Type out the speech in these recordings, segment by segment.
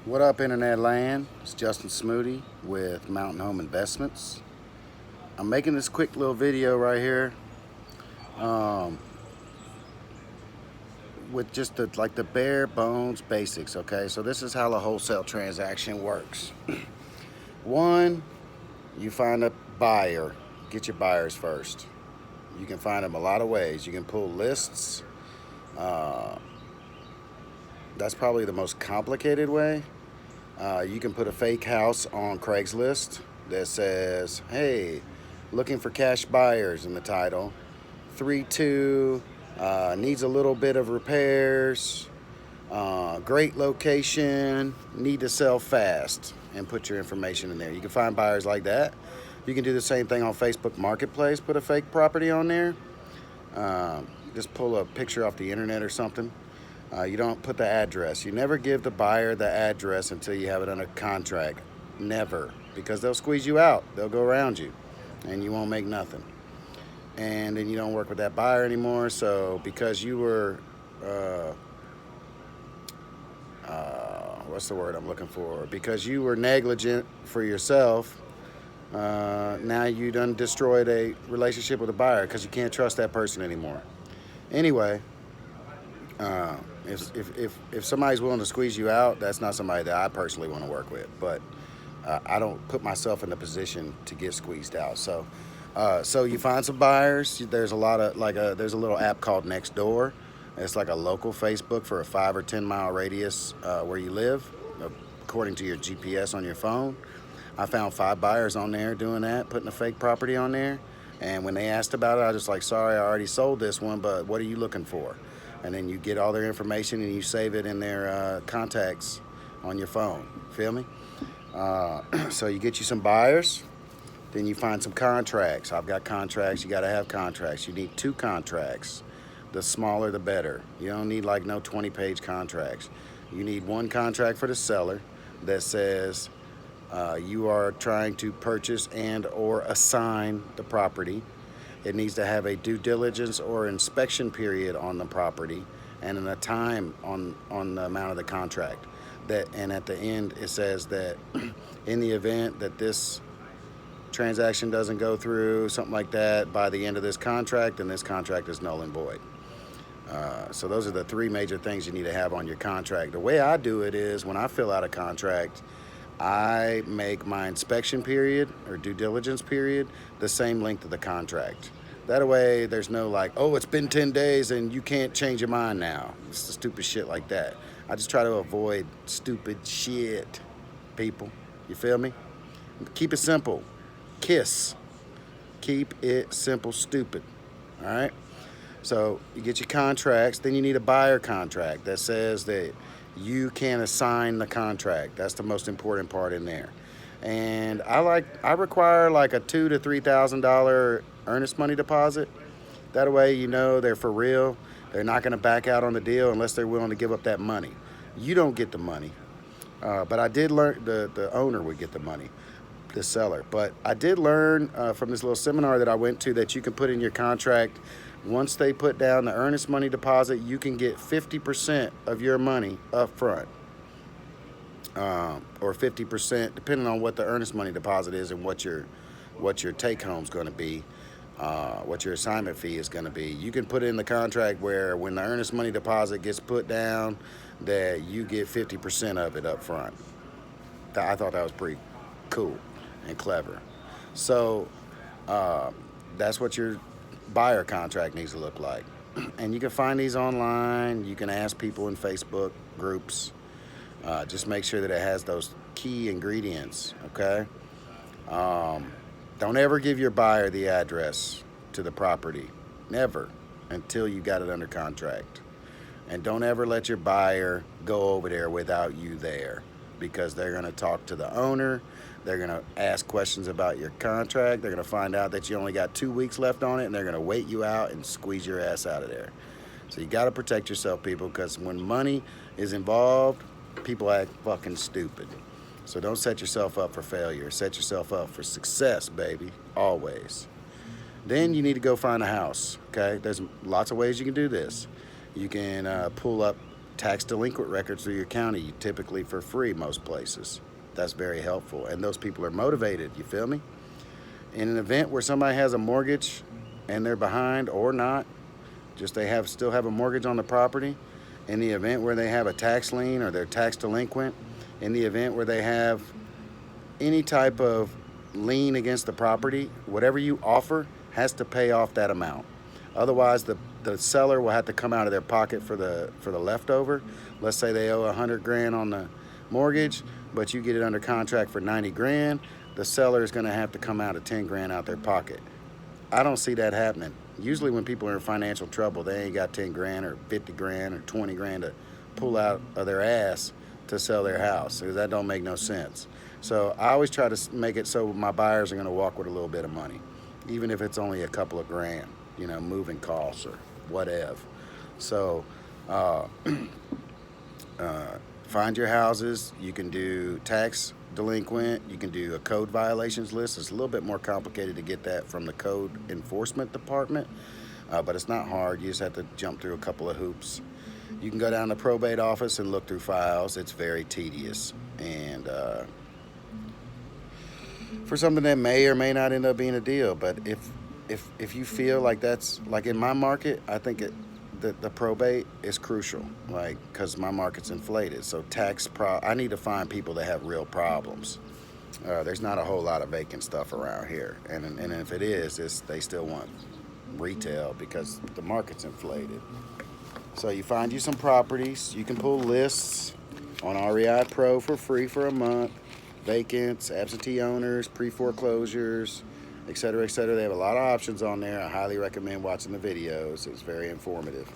What up, Internet Land? It's Justin Smoody with Mountain Home Investments. I'm making this quick little video right here um, with just the bare bones basics, okay? So this is how a wholesale transaction works. One, you find a buyer. Get your buyers first. You can find them a lot of ways. You can pull lists. Uh, that's probably the most complicated way. You can put a fake house on Craigslist that says, hey, looking for cash buyers in the title. 3-2, needs a little bit of repairs, great location, need to sell fast, and put your information in there. You can find buyers like that. You can do the same thing on Facebook Marketplace, put a fake property on there. Just pull a picture off the internet or something. You don't put the address. You never give the buyer the address until you have it under contract. Never. Because they'll squeeze you out. They'll go around you and you won't make nothing. And then you don't work with that buyer anymore. So because you were, what's the word I'm looking for? Because you were negligent for yourself, now you done destroyed a relationship with a buyer because you can't trust that person anymore. Anyway, if somebody's willing to squeeze you out, that's not somebody that I personally want to work with. But I don't put myself in a position to get squeezed out. So you find some buyers. There's a lot of there's a little app called Nextdoor. It's like a local Facebook for a 5 or 10 mile radius where you live, according to your GPS on your phone. I found 5 buyers on there doing that, putting a fake property on there. And when they asked about it, I was just like, sorry, I already sold this one, but what are you looking for? And then you get all their information and you save it in their contacts on your phone. Feel me? So you get you some buyers, then you find some contracts. I've got contracts. You got to have contracts. You need 2 contracts. The smaller, the better. You don't need like no 20-page contracts. You need 1 contract for the seller that says you are trying to purchase and or assign the property. It needs to have a due diligence or inspection period on the property and a time on the amount of the contract. And at the end, it says that in the event that this transaction doesn't go through, something like that, by the end of this contract, then this contract is null and void. So those are the 3 major things you need to have on your contract. The way I do it is when I fill out a contract, I make my inspection period or due diligence period the same length of the contract. That way there's no like, oh, it's been 10 days and you can't change your mind now. It's the stupid shit like that. I just try to avoid stupid shit, people. You feel me? Keep it simple. KISS. Keep it simple, stupid. All right? So you get your contracts, then you need a buyer contract that says that you can assign the contract. That's the most important part in there. And I require like a $2,000 to $3,000 earnest money deposit. That way you know they're for real. They're not going to back out on the deal unless they're willing to give up that money. You don't get the money. But I did learn the owner would get the money, the seller. But I did learn from this little seminar that I went to that you can put in your contract. Once they put down the earnest money deposit, you can get 50% of your money up front. Or 50%, depending on what the earnest money deposit is and what your take home is going to be, what your assignment fee is going to be. You can put in the contract where when the earnest money deposit gets put down, that you get 50% of it up front. I thought that was pretty cool and clever. So that's what your buyer contract needs to look like. And you can find these online. You can ask people in Facebook groups. Just make sure that it has those key ingredients, okay? Don't ever give your buyer the address to the property. Never, until you got it under contract. And don't ever let your buyer go over there without you there, because they're going to talk to the owner. They're going to ask questions about your contract. They're going to find out that you only got 2 weeks left on it, and they're going to wait you out and squeeze your ass out of there. So you got to protect yourself, people, because when money is involved, people act fucking stupid. So don't set yourself up for failure. Set yourself up for success, baby, always. Then you need to go find a house, okay? There's lots of ways you can do this. You can pull up tax delinquent records through your county, typically for free most places. That's very helpful, and those people are motivated, you feel me? In an event where somebody has a mortgage and they're behind or not, just they still have a mortgage on the property, in the event where they have a tax lien or they're tax delinquent, in the event where they have any type of lien against the property, whatever you offer has to pay off that amount. Otherwise, the seller will have to come out of their pocket for the leftover. Let's say they owe 100 grand on the mortgage, but you get it under contract for 90 grand. The seller is going to have to come out of 10 grand out their pocket. I don't see that happening. Usually when people are in financial trouble, they ain't got 10 grand or 50 grand or 20 grand to pull out of their ass to sell their house, because that don't make no sense. So I always try to make it so my buyers are going to walk with a little bit of money, even if it's only a couple of grand, you know, moving costs or whatever. So find your houses. You can do tax delinquent. You can do a code violations list. It's a little bit more complicated to get that from the code enforcement department, but it's not hard. You just have to jump through a couple of hoops. You can go down to the probate office and look through files. It's very tedious, and for something that may or may not end up being a deal. But if you feel like that's like in my market, I think the probate is crucial, like, because my market's inflated. So I need to find people that have real problems. There's not a whole lot of vacant stuff around here, and if it is, they still want retail because the market's inflated. So you find you some properties. You can pull lists on REI Pro for free for a month. Vacants, absentee owners, pre-foreclosures, et cetera, et cetera. They have a lot of options on there. I highly recommend watching the videos. It's very informative.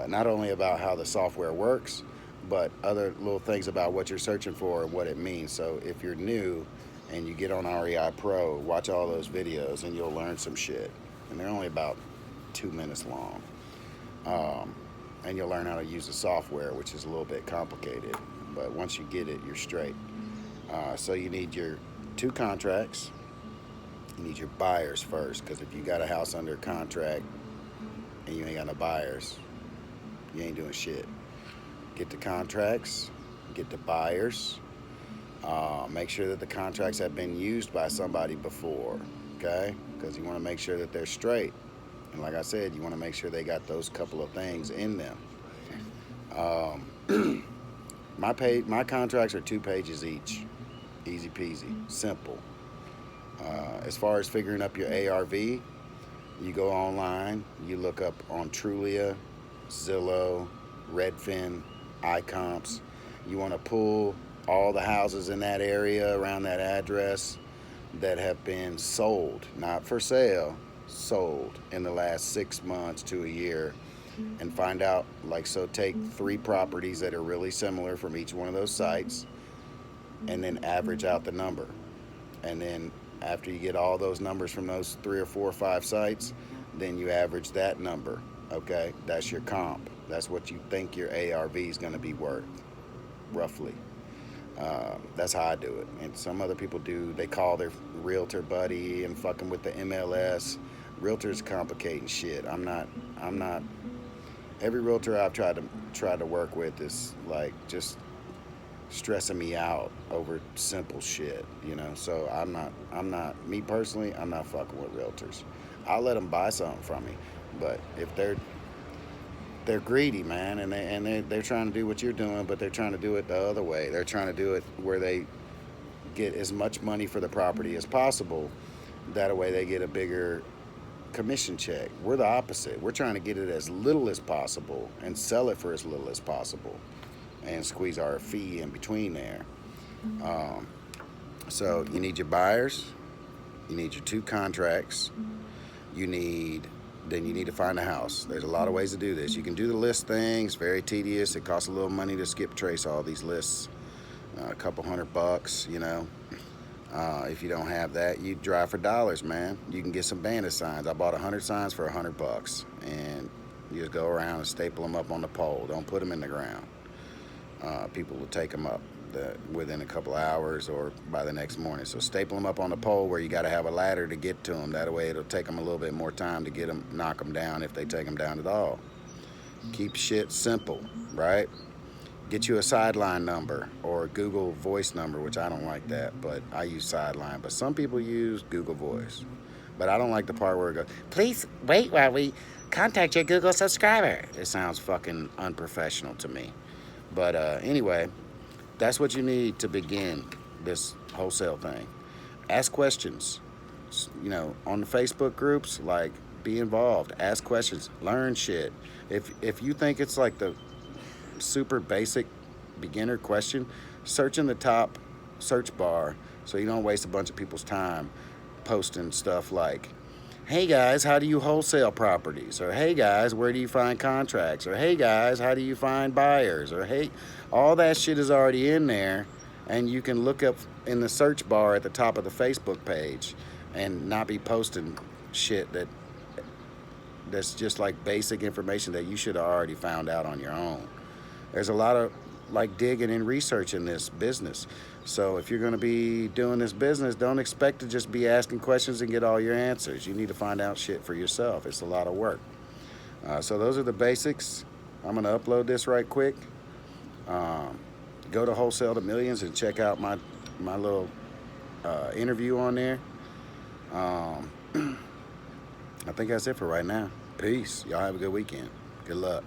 Not only about how the software works, but other little things about what you're searching for and what it means. So if you're new and you get on REI Pro, watch all those videos and you'll learn some shit. And they're only about 2 minutes long. And you'll learn how to use the software, which is a little bit complicated. But once you get it, you're straight. So you need your 2 contracts. You need your buyers first, because if you got a house under contract and you ain't got no buyers, you ain't doing shit. Get the contracts, get the buyers, make sure that the contracts have been used by somebody before, okay? Because you want to make sure that they're straight. And like I said, you want to make sure they got those couple of things in them. My contracts are 2 pages each. Easy peasy, simple. As far as figuring up your ARV, you go online, you look up on Trulia, Zillow, Redfin, iComps. You want to pull all the houses in that area around that address that have been sold, not for sale, sold in the last 6 months to a year, and find out, so take 3 properties that are really similar from each one of those sites, and then average out the number. And then after you get all those numbers from those 3 or 4 or 5 sites, then you average that number, okay? That's your comp. That's what you think your ARV is going to be worth, roughly. That's how I do it. And some other people they call their realtor buddy and fucking with the MLS. Realtors complicating shit. I'm not. Every realtor I've tried to work with is just stressing me out over simple shit, you know. So I'm not me personally, I'm not fucking with realtors. I'll let them buy something from me, but if they're greedy, man, and they're trying to do what you're doing, but they're trying to do it the other way. They're trying to do it where they get as much money for the property as possible. That way they get a bigger commission check. We're the opposite. We're trying to get it as little as possible and sell it for as little as possible and squeeze our fee in between there. So you need your buyers, you need your 2 contracts, you need to find a house. There's a lot of ways to do this. You can do the list thing. It's very tedious. It costs a little money to skip trace all these lists, a couple $100, you know. If you don't have that, you drive for dollars, man. You can get some bandit signs. I bought 100 signs for $100, and you just go around and staple them up on the pole. Don't put them in the ground. People will take them up within a couple hours or by the next morning. So staple them up on the pole where you got to have a ladder to get to them. That way it'll take them a little bit more time to knock them down if they take them down at all. Keep shit simple. right? Get you a sideline number or a Google Voice number, which I don't like that, but I use sideline. But some people use Google Voice. But I don't like the part where it goes, please wait while we contact your Google subscriber. It sounds fucking unprofessional to me. But anyway, that's what you need to begin this wholesale thing. Ask questions. You know, on the Facebook groups, like, be involved. Ask questions. Learn shit. If you think it's like the super basic beginner question, search in the top search bar so you don't waste a bunch of people's time posting stuff like, hey guys, how do you wholesale properties? Or hey guys, where do you find contracts? Or hey guys, how do you find buyers? Or hey, all that shit is already in there, and you can look up in the search bar at the top of the Facebook page and not be posting shit that's just like basic information that you should have already found out on your own. There's a lot of like digging and research in this business. So if you're going to be doing this business, don't expect to just be asking questions and get all your answers. You need to find out shit for yourself. It's a lot of work. So those are the basics. I'm going to upload this right quick. Go to Wholesale to Millions and check out my little interview on there. I think that's it for right now. Peace. Y'all have a good weekend. Good luck.